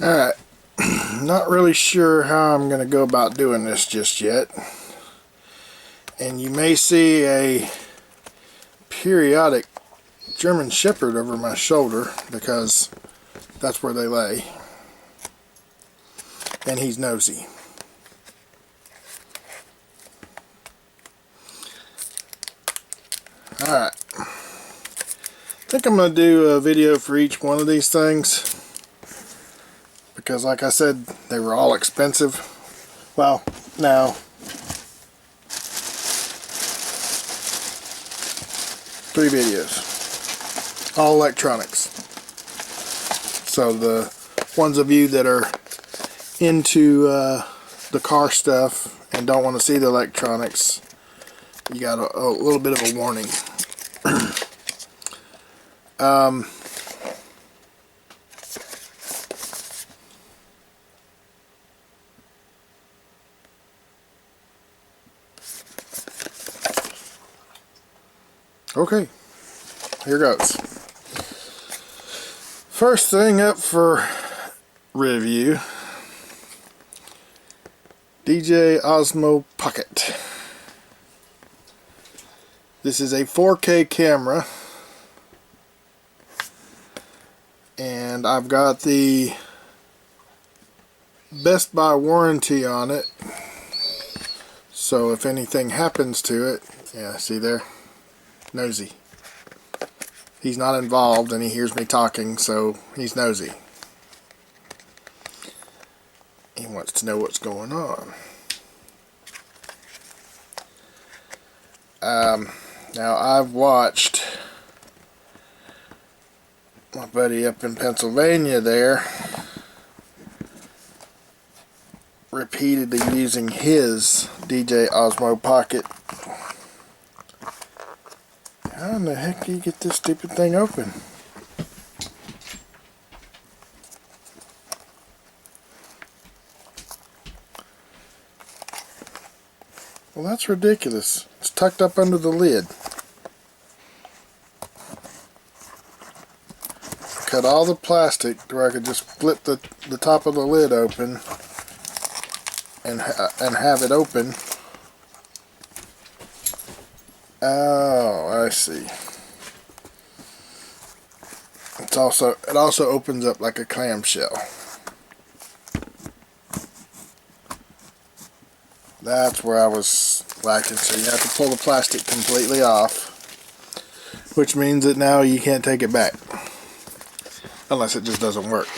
Alright, not really sure how I'm going to go about doing this just yet. And you may see a periodic German Shepherd over my shoulder because that's where they lay. And he's nosy. Alright, I think I'm going to do a video for each one of these things. Because like I said, they were all expensive. Well, now, three videos. All electronics. So the ones of you that are into the car stuff and don't want to see the electronics, you got a little bit of a warning. Okay, here goes. First thing up for review, DJI Osmo Pocket. This is a 4K camera, and I've got the Best Buy warranty on it, so if anything happens to it, yeah, see there? Nosy. He's not involved and he hears me talking, so he's nosy. He wants to know what's going on. Now I've watched my buddy up in Pennsylvania there repeatedly using his DJI Osmo Pocket. How in the heck do you get this stupid thing open? Well, that's ridiculous. It's tucked up under the lid. Cut all the plastic to where I could just flip the top of the lid open and have it open. Oh, I see. It also opens up like a clamshell. That's where I was lacking. So you have to pull the plastic completely off, which means that now you can't take it back unless it just doesn't work.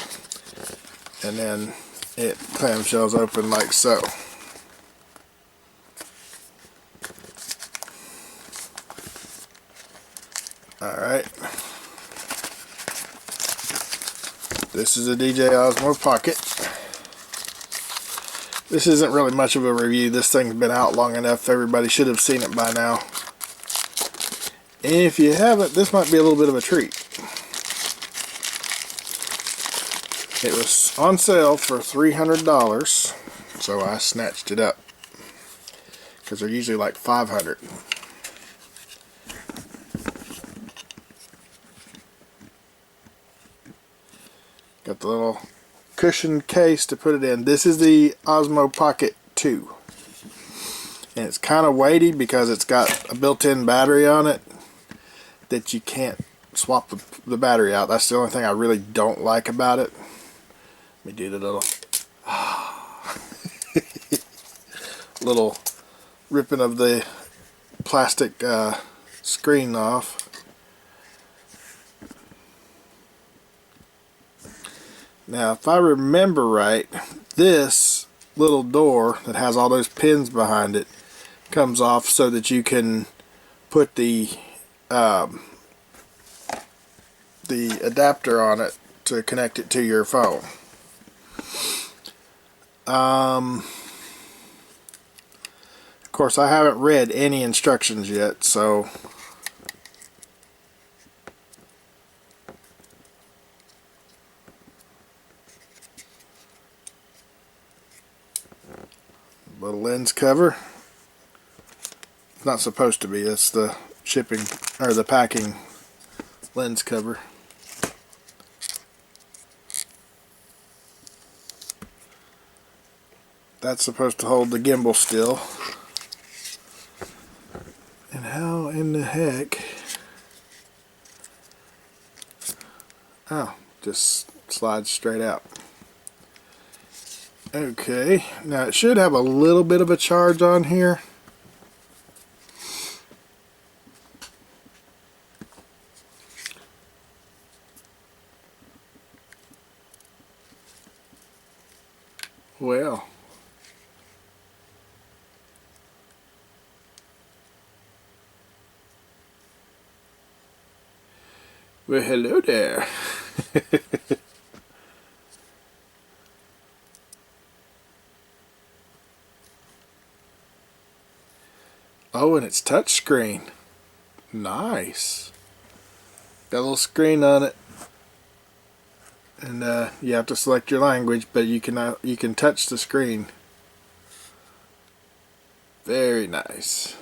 And then it clamshells open like so. Alright, this is a DJI Osmo Pocket. This isn't really much of a review. This thing's been out long enough. Everybody should have seen it by now. And if you haven't, this might be a little bit of a treat. It was on sale for $300, so I snatched it up. Because they're usually like $500. Got the little cushion case to put it in. This is the Osmo Pocket2. And it's kind of weighty because it's got a built-in battery on it that you can't swap the battery out. That's the only thing I really don't like about it. Let me do the little ripping of the plastic screen off. Now, if I remember right, this little door that has all those pins behind it comes off so that you can put the adapter on it to connect it to your phone. Of course, I haven't read any instructions yet, so little lens cover. It's not supposed to be. It's the shipping or the packing lens cover. that's supposed to hold the gimbal still. And how in the heck... Oh, just slides straight out. Okay, now it should have a little bit of a charge on here. Well, hello there. Oh, and it's touchscreen. Nice. Got a little screen on it, and you have to select your language, but you can touch the screen. Very nice.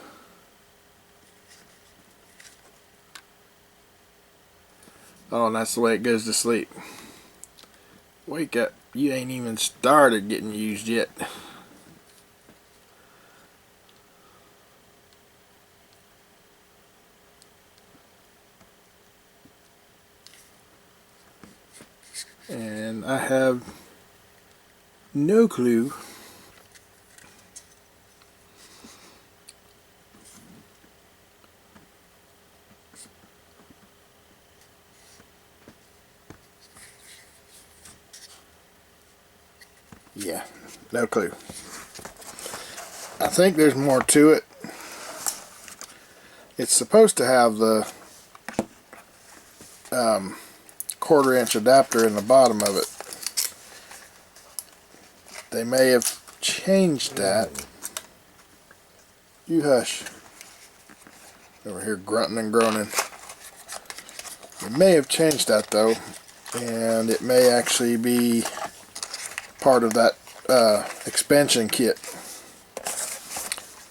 Oh, and that's the way it goes to sleep. Wake up. You ain't even started getting used yet. And I have no clue yeah, no clue. I think there's more to it. It's supposed to have the 1/4 inch adapter in the bottom of it. They may have changed that. You hush. Over here grunting and groaning. They may have changed that though, and it may actually be part of that expansion kit.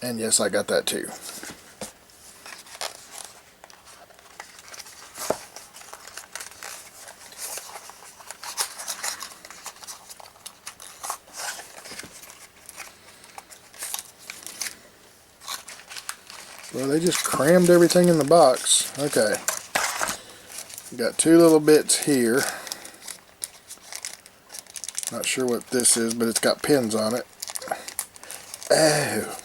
And yes, I got that too. Well, they just crammed everything in the box. Okay. Got 2 little bits here. Not sure what this is, but it's got pins on it. Oh.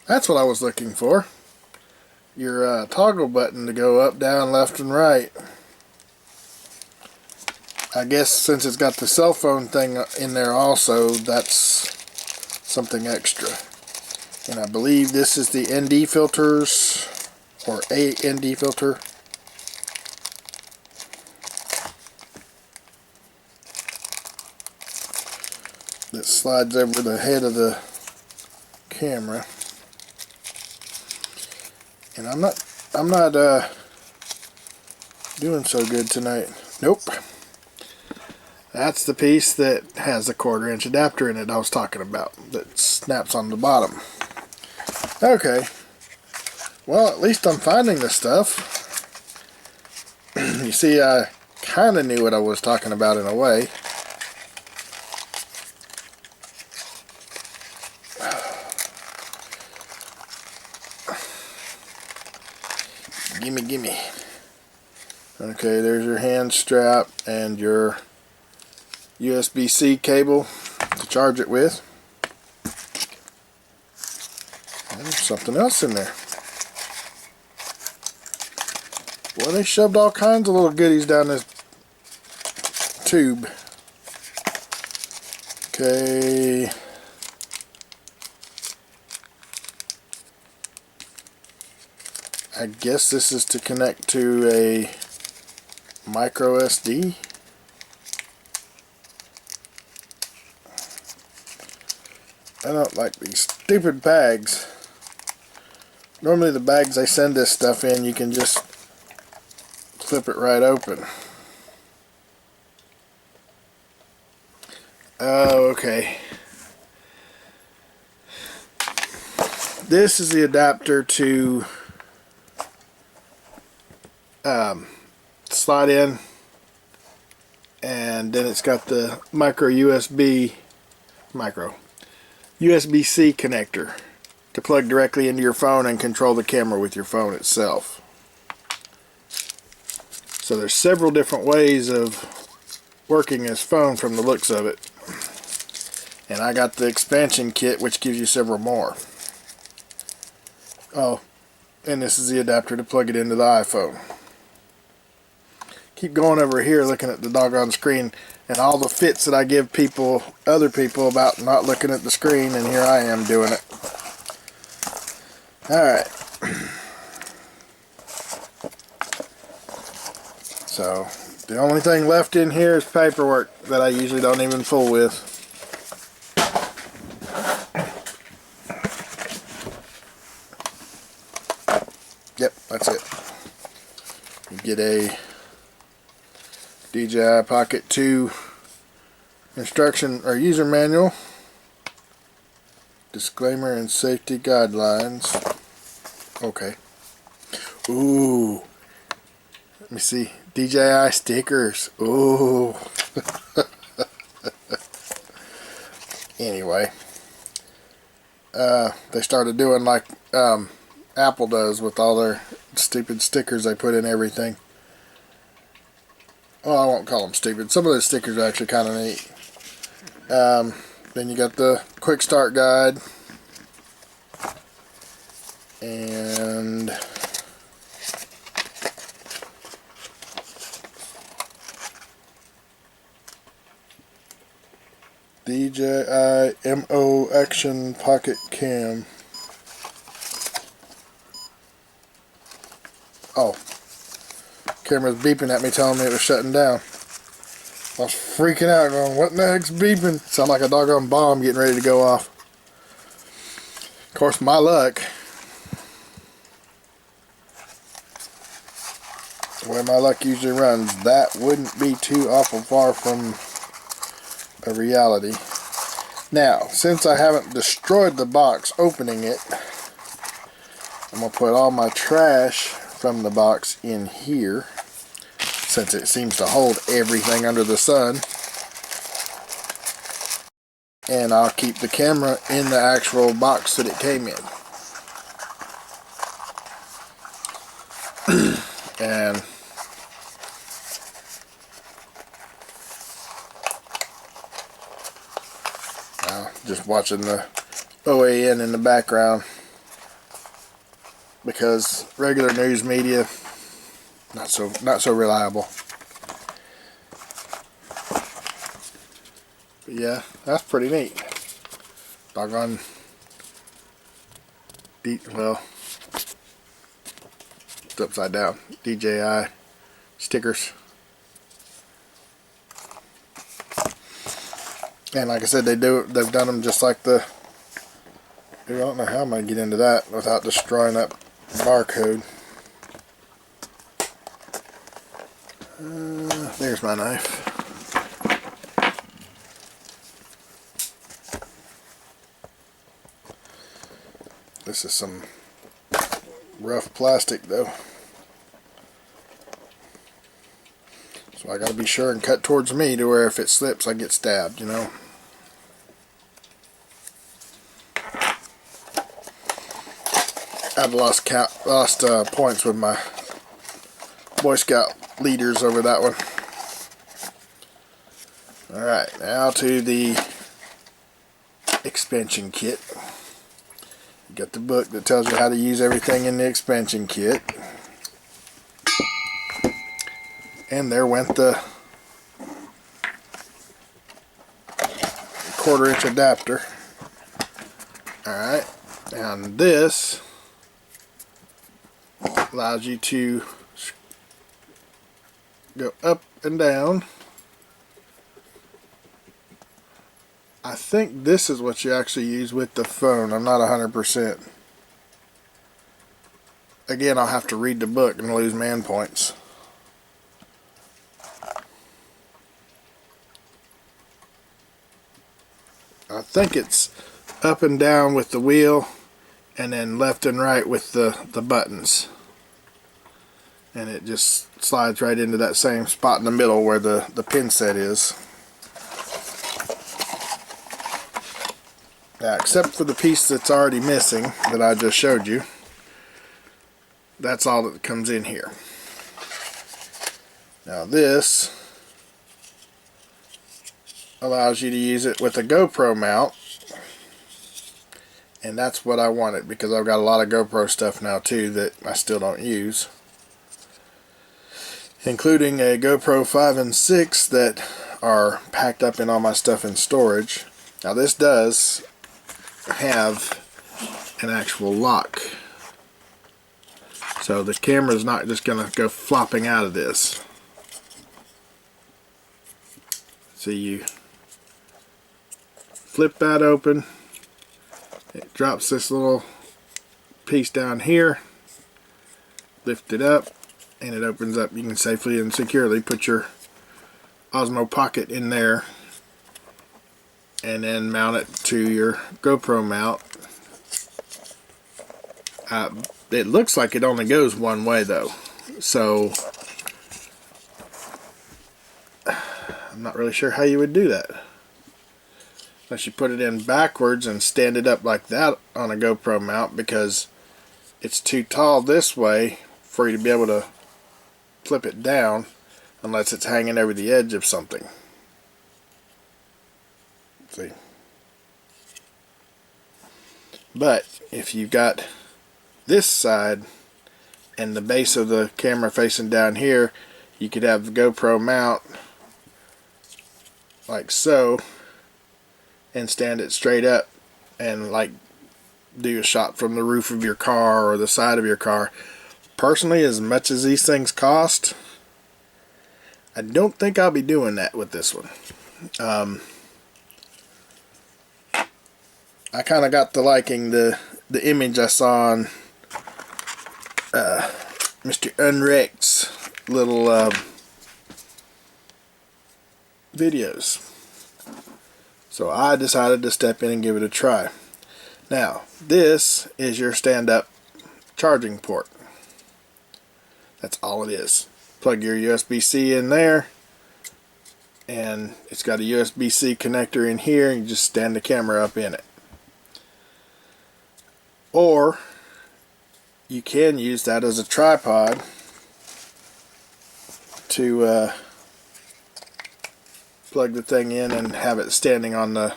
That's what I was looking for. Your toggle button to go up, down, left, and right. I guess since it's got the cell phone thing in there also, that's something extra. And I believe this is the ND filters, or a ND filter. That slides over the head of the camera. And I'm not doing so good tonight. Nope. That's the piece that has the 1/4 inch adapter in it I was talking about, that snaps on the bottom. Okay. Well, at least I'm finding this stuff. You see, I kind of knew what I was talking about in a way. Gimme. Okay, there's your hand strap and your USB-C cable to charge it with. And there's something else in there. Well, they shoved all kinds of little goodies down this tube. Okay. I guess this is to connect to a micro SD. I don't like these stupid bags. Normally the bags they send this stuff in, you can just flip it right open. Oh, okay. This is the adapter to slide in and and then it's got the USB-C connector to plug directly into your phone and control the camera with your phone itself. So there's several different ways of working this phone from the looks of it. And I got the expansion kit, which gives you several more. Oh, and this is the adapter to plug it into the iPhone. Keep going over here looking at the doggone screen and all the fits that I give other people about not looking at the screen, and here I am doing it. Alright. So, the only thing left in here is paperwork that I usually don't even fool with. Yep, that's it. You get a DJI Pocket2 instruction or user manual, disclaimer and safety guidelines. Okay. Ooh. Let me see. DJI stickers. Ooh. Anyway. They started doing like Apple does with all their stupid stickers they put in everything. Well, I won't call them stupid. Some of those stickers are actually kind of neat. Then you got the quick start guide. And DJI MO Action Pocket Cam. Oh, camera's beeping at me telling me it was shutting down. I was freaking out going, what in the heck's beeping? Sound like a doggone bomb getting ready to go off. Of course, my luck, the way my luck usually runs, that wouldn't be too awful far from a reality. Now, since I haven't destroyed the box opening it, I'm going to put all my trash from the box in here, since it seems to hold everything under the sun. And I'll keep the camera in the actual box that it came in. And just watching the OAN in the background, because regular news media not so reliable. But yeah, that's pretty neat. Doggone well, it's upside down. DJI stickers. And like I said, they've done them just like the, I don't know how I'm going to get into that without destroying that barcode. There's my knife. This is some rough plastic though. So I gotta be sure and cut towards me to where if it slips I get stabbed, you know. I've lost points with my Boy Scout leaders over that one. Alright, now to the expansion kit. You got the book that tells you how to use everything in the expansion kit. And there went the 1/4" adapter. Alright, and this allows you to go up and down. I think this is what you actually use with the phone. I'm not 100%. Again, I'll have to read the book and lose man points. I think it's up and down with the wheel, and then left and right with the buttons. and it just slides right into that same spot in the middle where the pin set is. Now, except for the piece that's already missing that I just showed you, that's all that comes in here. Now this allows you to use it with a GoPro mount, and that's what I wanted because I've got a lot of GoPro stuff now too that I still don't use, including a GoPro 5 and 6 that are packed up in all my stuff in storage. Now this does have an actual lock, so the camera's not just gonna go flopping out of this. So you flip that open, it drops this little piece down here, lift it up, and it opens up. You can safely and securely put your Osmo Pocket in there and then mount it to your GoPro mount. It looks like it only goes one way though, so I'm not really sure how you would do that. Unless you put it in backwards and stand it up like that on a GoPro mount, because it's too tall this way for you to be able to flip it down unless it's hanging over the edge of something. See? But if you've got this side and the base of the camera facing down here, you could have the GoPro mount like so and stand it straight up and like do a shot from the roof of your car or the side of your car. Personally, as much as these things cost, I don't think I'll be doing that with this one. I kind of got to liking the image I saw on Mr. Unrect's little videos. So I decided to step in and give it a try. Now, this is your stand-up charging port. That's all it is. Plug your USB-C in there, and it's got a USB-C connector in here, and you just stand the camera up in it. Or you can use that as a tripod to plug the thing in and have it standing on the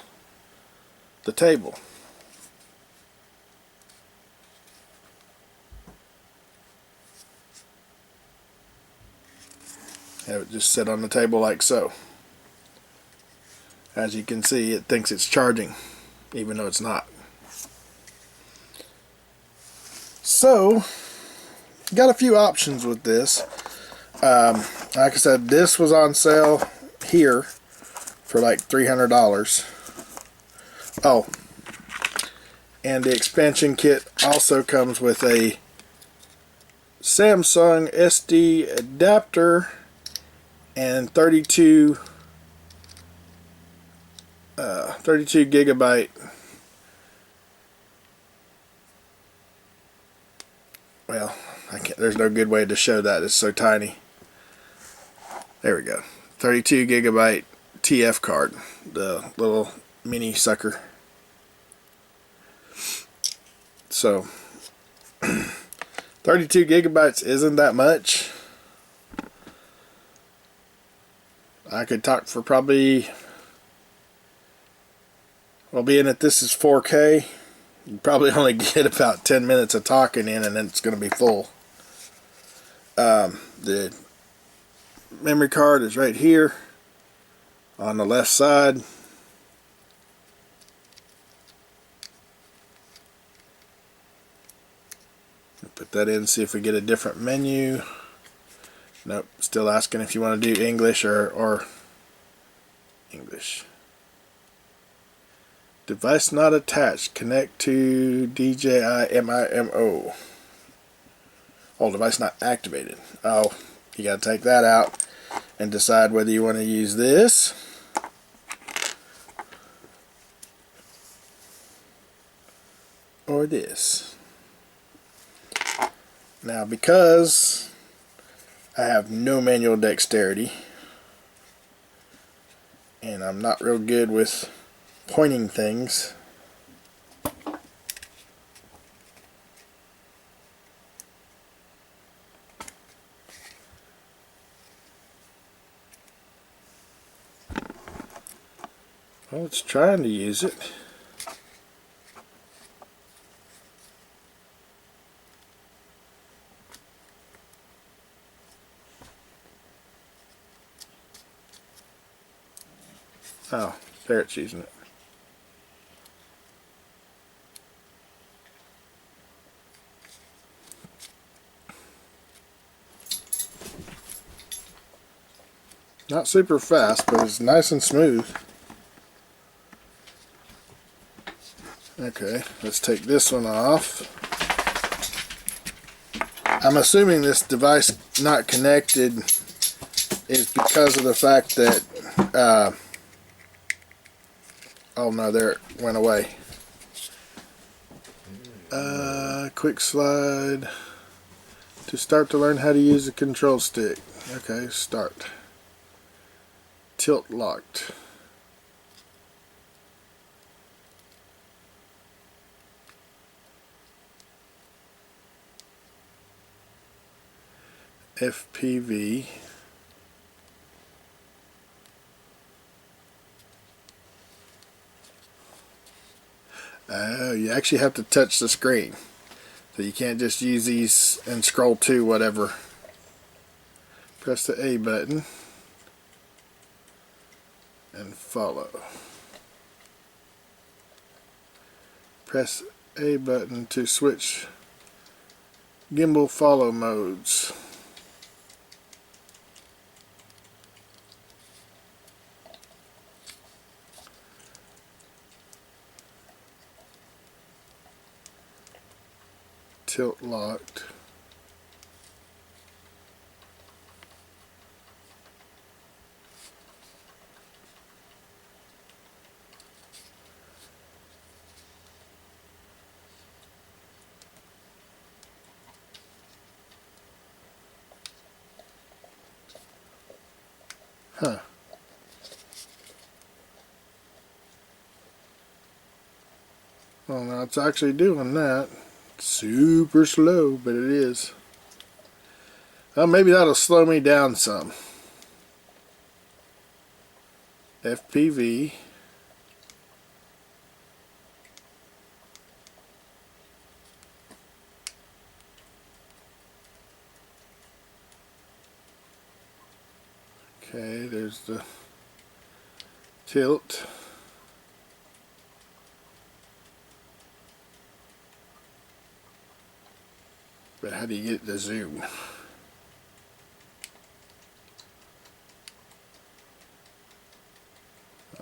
table. Have it just sit on the table like so. As you can see, it thinks it's charging even though it's not. So got a few options with this. Like I said, this was on sale here for like $300. Oh, and the expansion kit also comes with a Samsung SD adapter and 32 gigabyte. Well, there's no good way to show that, it's so tiny. There we go. 32 gigabyte TF card, the little mini sucker. So 32 gigabytes isn't that much. I could talk for probably, well, being that this is 4K, you probably only get about 10 minutes of talking in, and then it's going to be full. The memory card is right here on the left side. Put that in, see if we get a different menu. Nope, still asking if you want to do English or English. Device not attached. Connect to DJI MIMO. Oh, device not activated. Oh, you got to take that out and decide whether you want to use this or this. Now, because I have no manual dexterity, and I'm not real good with pointing things. Well, it's trying to use it. Oh, there it's using it. Not super fast, but it's nice and smooth. Okay, let's take this one off. I'm assuming this device not connected is because of the fact that oh no, there it went away. Quick slide to start to learn how to use the control stick. Okay, start. Tilt locked. FPV. You actually have to touch the screen. So you can't just use these and scroll to whatever. Press the A button and follow. Press A button to switch gimbal follow modes. Tilt locked. Huh. Well, now it's actually doing that. Super slow, but it is. Well, maybe that'll slow me down some. FPV. Okay, there's the tilt. But how do you get the zoom?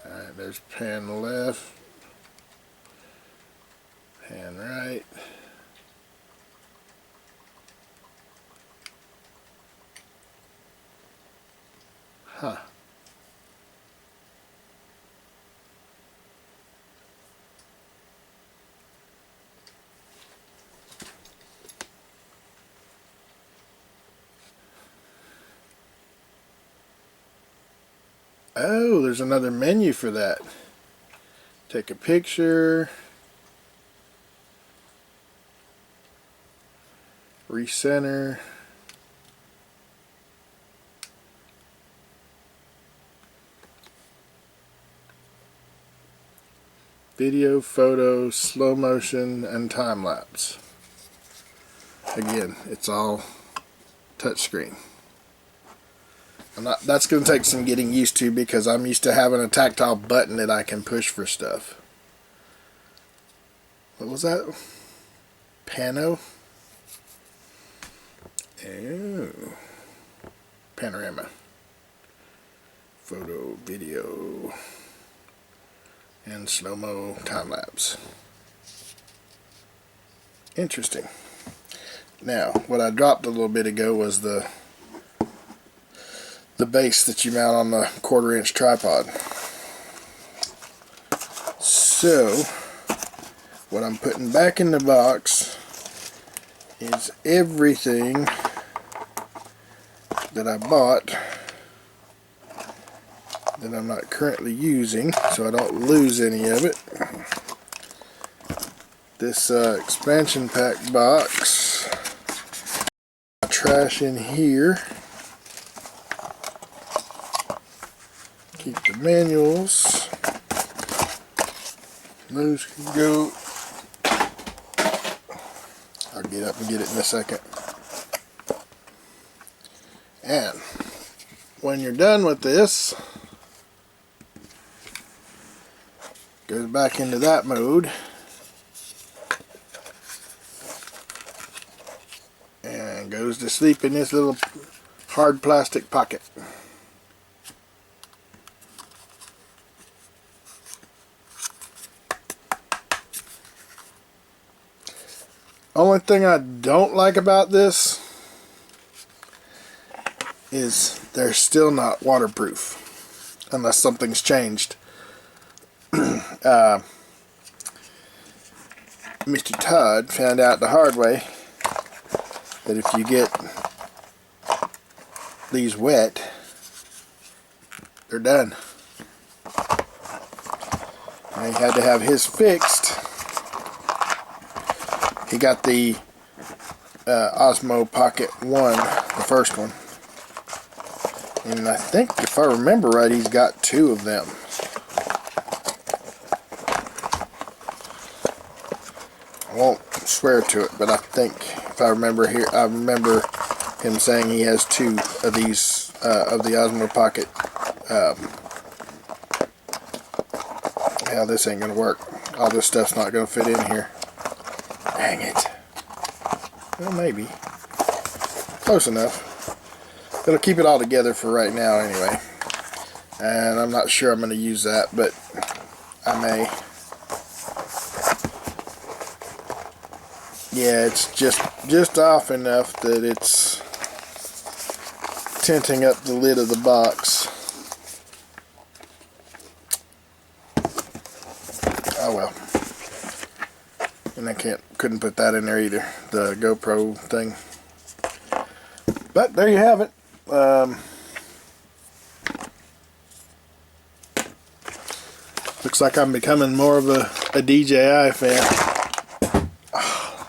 Alright, there's pan left, pan right. Huh. Oh, there's another menu for that. Take a picture. Recenter. Video, photo, slow motion, and time lapse. Again, it's all touchscreen. That's going to take some getting used to because I'm used to having a tactile button that I can push for stuff. What was that? Pano? Oh. Panorama. Photo, video, and slow-mo time-lapse. Interesting. Now, what I dropped a little bit ago was the base that you mount on the 1/4-inch tripod. So, what I'm putting back in the box is everything that I bought that I'm not currently using, so I don't lose any of it. This expansion pack box. Trash in here. Keep the manuals. Those can go. I'll get up and get it in a second. And when you're done with this, goes back into that mode. And goes to sleep in this little hard plastic pocket. Only thing I don't like about this is they're still not waterproof unless something's changed. Mr. Todd found out the hard way that if you get these wet, they're done. And he had to have his fixed. He got the Osmo Pocket 1, the first one. And I think, if I remember right, he's got 2 of them. I won't swear to it, but I think, if I remember him saying he has 2 of these, of the Osmo Pocket. Yeah, this ain't gonna work. All this stuff's not gonna fit in here. Dang it. Well, maybe. Close enough. It'll keep it all together for right now anyway. And I'm not sure I'm going to use that, but I may. Yeah, it's just off enough that it's tinting up the lid of the box. Oh well. And I couldn't put that in there either, the GoPro thing. But there you have it. Looks like I'm becoming more of a DJI fan. Oh,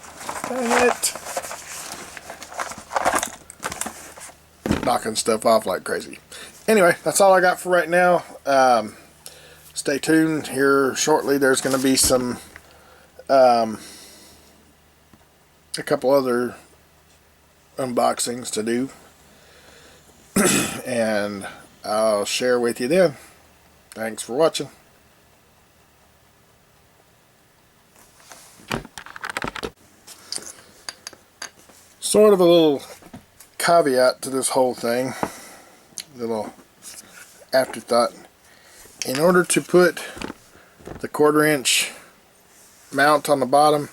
dang it. Knocking stuff off like crazy. Anyway, that's all I got for right now. Stay tuned. Here shortly there's going to be some a couple other unboxings to do, and I'll share with you then. Thanks for watching. Sort of a little caveat to this whole thing, little afterthought. In order to put the 1/4 inch mount on the bottom,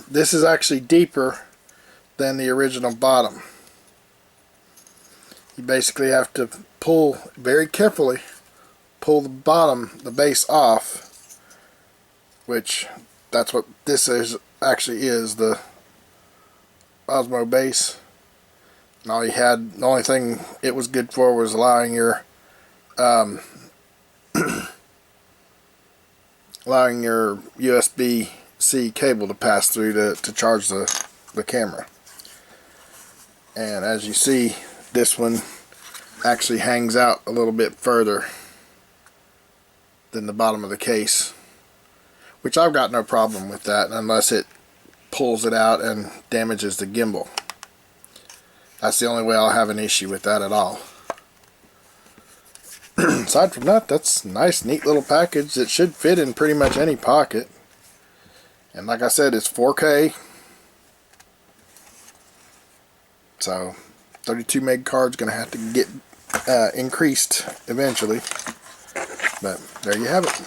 this is actually deeper than the original bottom. You basically have to pull very carefully, pull the bottom, the base off, which that's what this is actually is, the Osmo base. And the only thing it was good for was allowing your allowing your USB-C cable to pass through to charge the camera. And as you see, this one actually hangs out a little bit further than the bottom of the case, which I've got no problem with that unless it pulls it out and damages the gimbal. That's the only way I'll have an issue with that at all. Aside from that, that's a nice, neat little package that should fit in pretty much any pocket. And like I said, it's 4K. So 32 meg card's going to have to get increased eventually. But there you have it.